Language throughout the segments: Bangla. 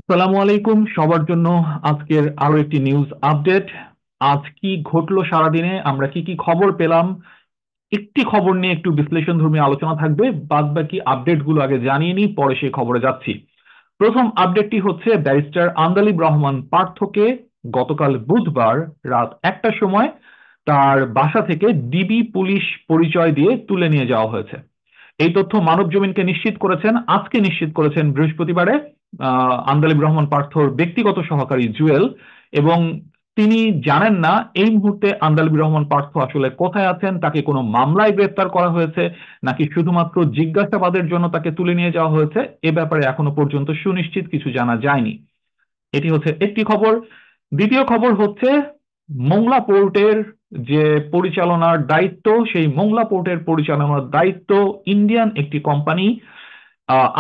আসসালামু আলাইকুম সবার জন্য। আজকের আরো একটি নিউজ আপডেট। আজ কি ঘটলো সারাদিনে, আমরা কি কি খবর পেলাম, একটি খবর নিয়ে একটু বিশ্লেষণধর্মী আলোচনা থাকবে। বাদ বাকি আপডেট গুলো আগে জানিয়ে নিই, পরে সেই খবরে যাচ্ছি। প্রথম আপডেটটি হচ্ছে ব্যারিস্টার আন্দালিব রহমান পার্থকে গতকাল বুধবার রাত 1টার সময় তার বাসা থেকে ডিবি পুলিশ পরিচয় দিয়ে তুলে নিয়ে যাওয়া হয়েছে। এই তথ্য মানবজমিনকে নিশ্চিত করেছেন, আজকে নিশ্চিত করেছেন বৃহস্পতিবারে আন্দালিব রহমান পার্থর ব্যক্তিগত সহকারী জুয়েল। এবং তিনি জানেন না এই মুহূর্তে আন্দালিব রহমান পার্থ আসলে কোথায় আছেন, তাকে কোনো মামলায় গ্রেফতার করা হয়েছে নাকি শুধুমাত্র জিজ্ঞাসাবাদের জন্য তাকে তুলে নিয়ে যাওয়া হয়েছে, এ ব্যাপারে এখনো পর্যন্ত সুনিশ্চিত কিছু জানা যায়নি। এটি হচ্ছে একটি খবর। দ্বিতীয় খবর হচ্ছে মোংলা পোর্টের যে পরিচালনার দায়িত্ব, সেই মোংলা পোর্টের পরিচালনার দায়িত্ব ইন্ডিয়ান একটি company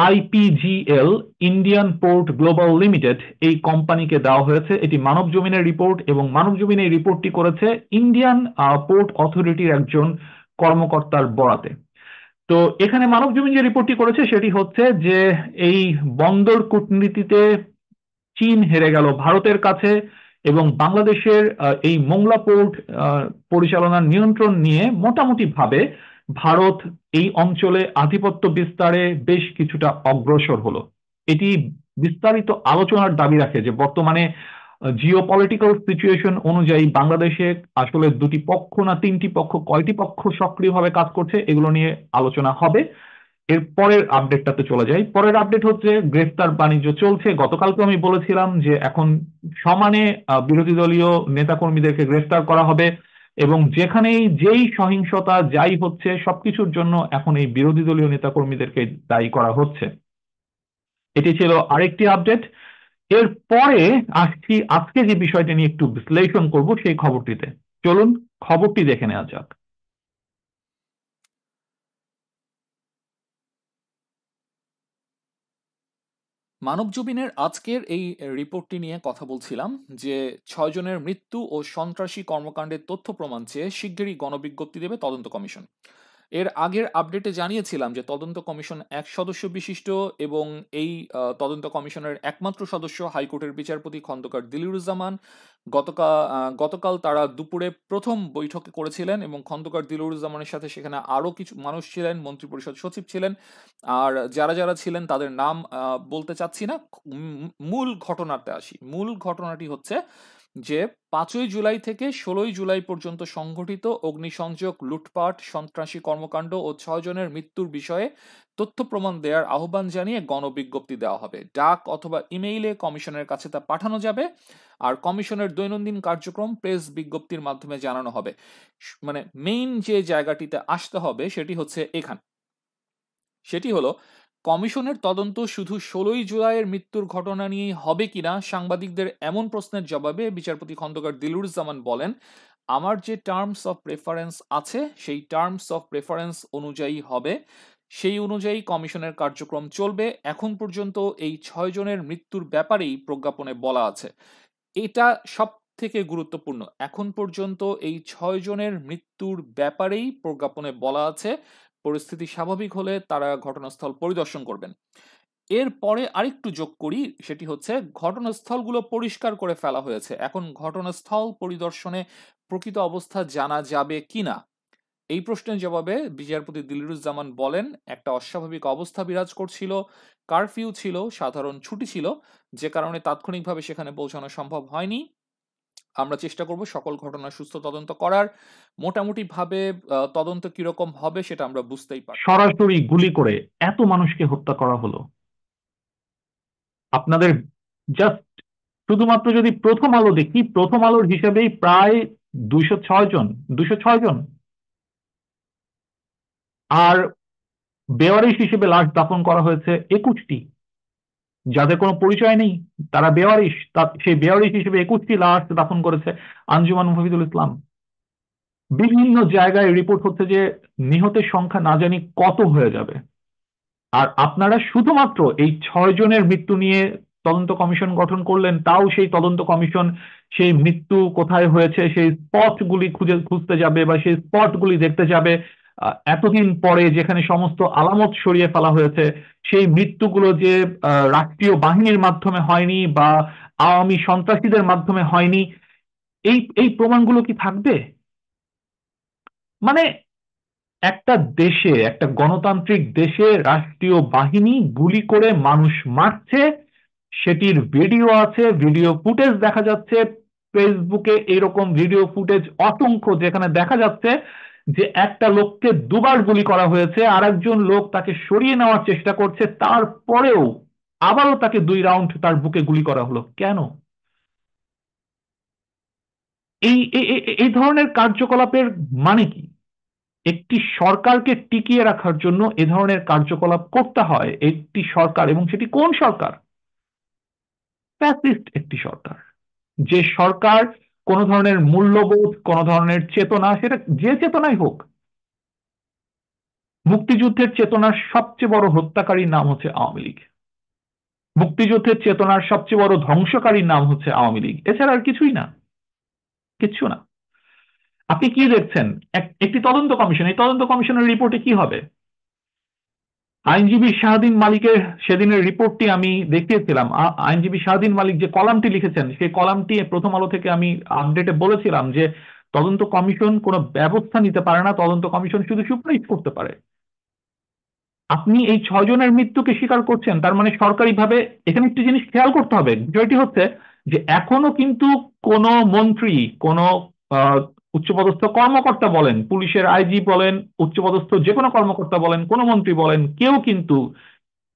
IPGL, Indian Port Global Limited, এই কোম্পানিকে দেওয়া হয়েছে। এটি মানব জমিনের রিপোর্ট এবং মানব জমিন এই রিপোর্টটি করেছে ইন্ডিয়ান পোর্ট অথরিটির একজন কর্মকর্তার বরাতে। তো এখানে মানব জমিন যে রিপোর্টটি করেছে সেটি হচ্ছে যে এই বন্দর কূটনীতিতে চীন হেরে গেল ভারতের কাছে এবং বাংলাদেশের এই মোংলা পোর্ট পরিচালনার নিয়ন্ত্রণ নিয়ে মোটামুটি ভাবে ভারত এই অঞ্চলে আধিপত্য বিস্তারে বেশ কিছুটা অগ্রসর হলো। এটি বিস্তারিত আলোচনার দাবি রাখে যে বর্তমানে জিও পলিটিক্যাল সিচুয়েশন অনুযায়ী বাংলাদেশে আসলে দুটি পক্ষ না তিনটি পক্ষ, কয়টি পক্ষ সক্রিয়ভাবে কাজ করছে, এগুলো নিয়ে আলোচনা হবে। এর পরের আপডেটটাতে চলে যাই। পরের আপডেট হচ্ছে গ্রেফতার বাণিজ্য চলছে। গতকালকে আমি বলেছিলাম যে এখন সমানে বিরোধী দলীয় নেতাকর্মীদেরকে গ্রেফতার করা হবে এবং যেখানেই যেই সহিংসতা যাই হচ্ছে সবকিছুর জন্য এখন এই বিরোধী দলীয় নেতাকর্মীদেরকে দায়ী করা হচ্ছে। এটি ছিল আরেকটি আপডেট। এর পরে আসছি আজকে যে বিষয়টা নিয়ে একটু বিশ্লেষণ করব সেই খবরটিতে। চলুন খবরটি দেখে নেওয়া যাক। মানবজমিনের আজকের এই রিপোর্টটি নিয়ে কথা বলছিলাম যে 6 জনের মৃত্যু ও সন্ত্রাসী কর্মকাণ্ডের তথ্য প্রমাণ চেয়ে শিগগিরই গণবিজ্ঞপ্তি দেবে তদন্ত কমিশন। এর আগের আপডেটে জানিয়েছিলাম যে তদন্ত কমিশন 1 সদস্য বিশিষ্ট এবং এই তদন্ত কমিশনের একমাত্র সদস্য হাইকোর্টের বিচারপতি খন্দকার দিলুরুজ্জামান। গতকাল তারা দুপুরে প্রথম বৈঠকে করেছিলেন এবং খন্দকার দিলুরুজ্জামানের সাথে সেখানে আরও কিছু মানুষ ছিলেন, মন্ত্রিপরিষদ সচিব ছিলেন। আর যারা যারা ছিলেন তাদের নাম বলতে চাচ্ছি না। মূল ঘটনাতে আসি। মূল ঘটনাটি হচ্ছে যে 5ই জুলাই থেকে 16ই জুলাই পর্যন্ত সংঘটিত অগ্নিসংযোগ, লুটপাট, সন্ত্রাসী কর্মকাণ্ড ও 6 জনের মৃত্যুর বিষয়ে তথ্য প্রমাণ দেওয়ার আহ্বান জানিয়ে গণবিজ্ঞপ্তি দেওয়া হবে। ডাক অথবা ইমেইলে কমিশনের কাছে তা পাঠানো যাবে। আর কমিশনের দৈনন্দিন কার্যক্রম প্রেস বিজ্ঞপ্তির মাধ্যমে জানানো হবে। মানে মেইন যে জায়গাটিতে আসতে হবে সেটি হচ্ছে এখানে। সেটি হলো কমিশনের তদন্ত শুধু 16ই জুলাইয়ের মৃত্যুর ঘটনা নিয়েই হবে কিনা। সাংবাদিকদের এমন প্রশ্নের জবাবে বিচারপতি খন্দকার দিলুরুজ্জামান বলেন, আমার যে টার্মস অফ রেফারেন্স আছে সেই টার্মস অফ রেফারেন্স অনুযায়ী হবে, সেই অনুযায়ী কমিশনের কার্যক্রম চলবে। এখন পর্যন্ত এই 6 জনের মৃত্যুর ব্যাপারেই প্রজ্ঞাপনে বলা আছে। এটা সব থেকে গুরুত্বপূর্ণ। এখন পর্যন্ত এই 6 জনের মৃত্যুর ব্যাপারেই প্রজ্ঞাপনে বলা আছে। পরিস্থিতি স্বাভাবিক হলে তারা ঘটনাস্থল পরিদর্শন করবেন। এরপরে আরেকটু যোগ করি, সেটি হচ্ছে ঘটনাস্থলগুলো পরিষ্কার করে ফেলা হয়েছে। এখন ঘটনাস্থল পরিদর্শনে প্রকৃত অবস্থা জানা যাবে কিনা, এই প্রশ্নের জবাবে বিচারপতি দিলরুজ্জামান বলেন, একটা অস্বাভাবিক অবস্থা বিরাজ করছিল, কারফিউ ছিল, সাধারণ ছুটি ছিল, যে কারণে তাৎক্ষণিকভাবে সেখানে পৌঁছানো সম্ভব হয়নি। আমরা চেষ্টা করব সকল ঘটনা সুস্থ তদন্ত করার। মোটামুটি ভাবে তদন্ত কিরকম হবে সেটা আমরা বুঝতেই পারছি। সরাসরি গুলি করে এত মানুষকে হত্যা করা হলো। আপনাদের জাস্ট শুধুমাত্র যদি প্রথম আলো দেখি, প্রথম আলোর হিসাবেই প্রায় 206 জন, 206 জন। আর বেওয়ারিশ হিসেবে লাশ দাফন করা হয়েছে 21টি, যাদের কোনো পরিচয় নেই, তারা বেওয়ারিশ। সেই বেওয়ারিশ হিসেবে 21টি লাশ দাফন করেছে আঞ্জুমান মুফিদুল ইসলাম। বিভিন্ন জায়গায় রিপোর্ট হচ্ছে যে নিহতের সংখ্যা না জানি কত হয়ে যাবে। আর আপনারা শুধুমাত্র এই 6 জনের মৃত্যু নিয়ে তদন্ত কমিশন গঠন করলেন, তাও সেই তদন্ত কমিশন সেই মৃত্যু কোথায় হয়েছে সেই স্পটগুলি খুঁজতে যাবে বা সেই স্পটগুলি দেখতে যাবে, এতদিন পরে যেখানে সমস্ত আলামত সরিয়ে ফেলা হয়েছে, সেই মৃত্যুগুলো যে রাষ্ট্রীয় বাহিনীর মাধ্যমে হয়নি বা আওয়ামী সন্ত্রাসীদের মাধ্যমে হয়নি, এই এই প্রমাণগুলো কি থাকবে? মানে একটা দেশে, একটা গণতান্ত্রিক দেশে রাষ্ট্রীয় বাহিনী গুলি করে মানুষ মারছে, সেটির ভিডিও আছে, ভিডিও ফুটেজ দেখা যাচ্ছে ফেসবুকে, এইরকম ভিডিও ফুটেজ অসংখ্য, যেখানে দেখা যাচ্ছে যে একটা লোককে দুবার গুলি করা হয়েছে, আর একজন লোক তাকে সরিয়ে নেওয়ার চেষ্টা করছে, তারপরেও আবারও তাকে 2 রাউন্ড তার বুকে গুলি করা হলো। কেন? এই ধরনের কার্যকলাপের মানে কি? একটি সরকারকে টিকিয়ে রাখার জন্য এ ধরনের কার্যকলাপ করতে হয় একটি সরকার, এবং সেটি কোন সরকার? ফ্যাসিস্ট একটি সরকার। যে সরকার কোন ধরনের মূল্যবোধ, কোন ধরনের চেতনা, সেটা যে চেতনাই হোক, মুক্তিযুদ্ধের চেতনার সবচেয়ে বড় হত্যাকারীর নাম হচ্ছে আওয়ামী লীগ। মুক্তিযুদ্ধের চেতনার সবচেয়ে বড় ধ্বংসকারীর নাম হচ্ছে আওয়ামী লীগ, এছাড়া আর কিছুই না, কিচ্ছু না। আপনি কি দেখছেন? একটি তদন্ত কমিশন, এই তদন্ত কমিশনের রিপোর্টে কি হবে? আইনজীবী শাহদিন মালিকের সেদিনের রিপোর্টটি আমি দেখিয়েছিলাম। আইনজীবী শাহদিন মালিক যে কলামটি লিখেছেন, সেই কলামটি প্রথম আলো থেকে আমি আপডেটে বলেছিলাম যে তদন্ত কমিশন কোনো ব্যবস্থা নিতে পারে না, তদন্ত কমিশন শুধু সুপারিশ করতে পারে। আপনি এই 6 জনের মৃত্যুকে স্বীকার করছেন, তার মানে সরকারিভাবে এখানে একটি জিনিস খেয়াল করতে হবে, বিষয়টি হচ্ছে যে এখনো কিন্তু কোনো মন্ত্রী, কোনো আহ, উচ্চপদস্থ কর্মকর্তা বলেন, পুলিশের আইজি বলেন, উচ্চপদস্থ যে কোনো কর্মকর্তা বলেন, কোনো মন্ত্রী বলেন, কেউ কিন্তু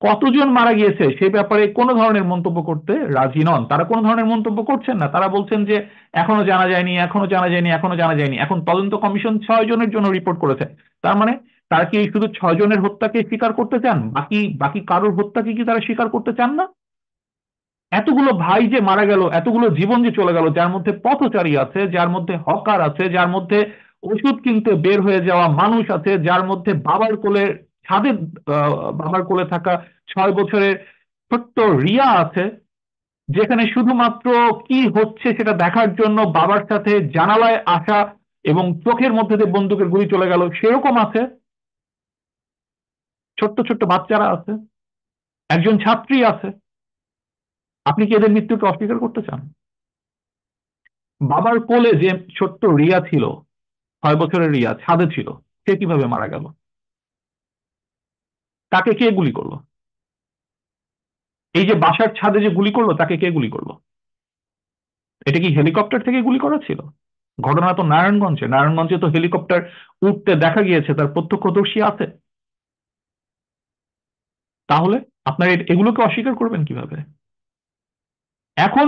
কতজন মারা গিয়েছে সে ব্যাপারে কোনো ধরনের মন্তব্য করতে রাজি নন। তারা কোনো ধরনের মন্তব্য করছেন না, তারা বলছেন যে এখনো জানা যায়নি, এখনো জানা যায়নি, এখনো জানা যায়নি। এখন তদন্ত কমিশন 6 জনের জন্য রিপোর্ট করেছে, তার মানে তারা কি শুধু 6 জনের হত্যাকে স্বীকার করতে চান? বাকি বাকি কারোর হত্যাকে কি তারা স্বীকার করতে চান না? এতগুলো ভাই যে মারা গেল, এতগুলো জীবন যে চলে গেল, যার মধ্যে পথচারী আছে, যার মধ্যে হকার আছে, যার মধ্যে ওষুধ কিনতে বের হয়ে যাওয়া মানুষ আছে, যার মধ্যে বাবার কোলে, ছাদে বাবার কোলে থাকা 6 বছরের ছোট্ট রিয়া আছে, যেখানে শুধুমাত্র কি হচ্ছে সেটা দেখার জন্য বাবার সাথে জানালায় আসা, এবং চোখের মধ্যে দিয়ে বন্দুকের গুলি চলে গেল সেরকম আছে, ছোট্ট ছোট্ট বাচ্চারা আছে, একজন ছাত্রী আছে। আপনি কি এদের মৃত্যুকে অস্বীকার করতে চান? বাবার কোলে যে ছোট্ট রিয়া ছিল, 6 বছরের রিয়া ছাদে ছিল, সে কিভাবে মারা গেল? তাকে কে গুলি করলো? এই যে বাসার ছাদে যে গুলি করলো, তাকে কে গুলি করলো? এটা কি হেলিকপ্টার থেকে গুলি করা ছিল? ঘটনা তো নারায়ণগঞ্জে, নারায়ণগঞ্জে তো হেলিকপ্টার উঠতে দেখা গিয়েছে, তার প্রত্যক্ষদর্শী আছে। তাহলে আপনারা এগুলোকে অস্বীকার করবেন কিভাবে? এখন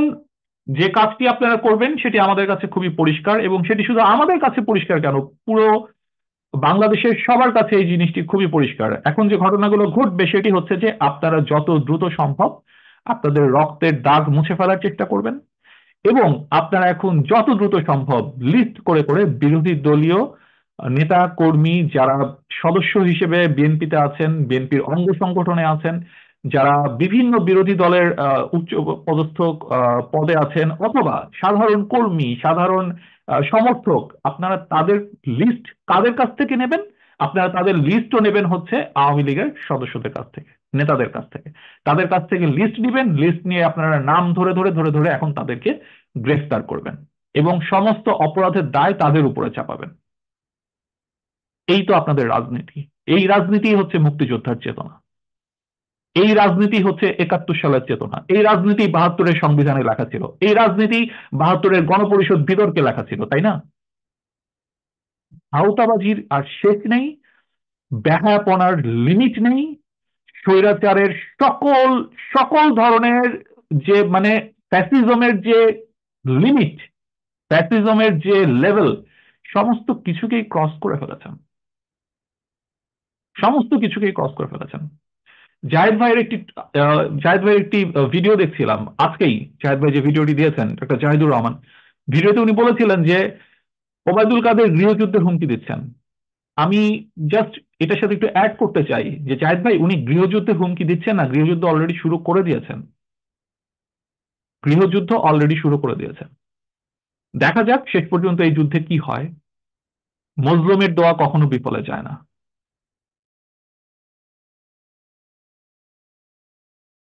যে কাজটি আপনারা করবেন সেটি আমাদের কাছে খুবই পরিষ্কার, এবং সেটি শুধু আমাদের কাছে পরিষ্কার কেন, পুরো বাংলাদেশের সবার কাছে এই জিনিসটি খুবই পরিষ্কার। এখন যে ঘটনাগুলো ঘটবে সেটি হচ্ছে যে আপনারা যত দ্রুত সম্ভব আপনাদের রক্তের দাগ মুছে ফেলার চেষ্টা করবেন, এবং আপনারা এখন যত দ্রুত সম্ভব লিস্ট করে করে বিরোধী দলীয় নেতা কর্মী, যারা সদস্য হিসেবে বিএনপিতে আছেন, বিএনপির অঙ্গ সংগঠনে আছেন, যারা বিভিন্ন বিরোধী দলের উচ্চ পদস্থ পদে আছেন, অথবা সাধারণ কর্মী, সাধারণ সমর্থক, আপনারা তাদের লিস্ট কাদের কাছ থেকে নেবেন? আপনারা তাদের লিস্টও নেবেন হচ্ছে আওয়ামী লীগের সদস্যদের কাছ থেকে, নেতাদের কাছ থেকে। তাদের কাছ থেকে লিস্ট নিবেন, লিস্ট নিয়ে আপনারা নাম ধরে ধরে ধরে ধরে এখন তাদেরকে গ্রেফতার করবেন, এবং সমস্ত অপরাধের দায় তাদের উপরে চাপাবেন। এই তো আপনাদের রাজনীতি। এই রাজনীতি হচ্ছে মুক্তিযোদ্ধার চেতনা, এই রাজনীতি হচ্ছে 71 সালের চেতনা, এই রাজনীতি 72-এর সংবিধানে লেখা ছিল, এই রাজনীতি 72-এর গণপরিষদ বিতর্কে লেখা ছিল, তাই না? আওতাবাজির আর শেষ নেই, বেহায়াপনার লিমিট নেই, স্বৈরাচারের সকল সকল ধরনের যে মানে ফ্যাসিজমের যে লিমিট, ফ্যাসিজমের যে লেভেল, সমস্ত কিছুকেই ক্রস করে ফেলেছেন, সমস্ত কিছুকেই ক্রস করে ফেলেছেন। জাহেদ ভাইয়ের একটি ভিডিও দেখছিলাম আজকেই। জাহেদ ভাই যে ভিডিওটি দিয়েছেন, ডক্টর জাহিদুর রহমান, ভিডিওতে উনি বলেছিলেন যে ওবায়দুল কাদের গৃহযুদ্ধের হুমকি দিচ্ছেন। আমি জাস্ট এটার সাথে একটু অ্যাড করতে চাই যে জাহেদ ভাই, উনি গৃহযুদ্ধের হুমকি দিচ্ছেন না, গৃহযুদ্ধ অলরেডি শুরু করে দিয়েছেন, গৃহযুদ্ধ অলরেডি শুরু করে দিয়েছেন। দেখা যাক শেষ পর্যন্ত এই যুদ্ধে কি হয়। মজলুমের দোয়া কখনো বিফলে যায় না।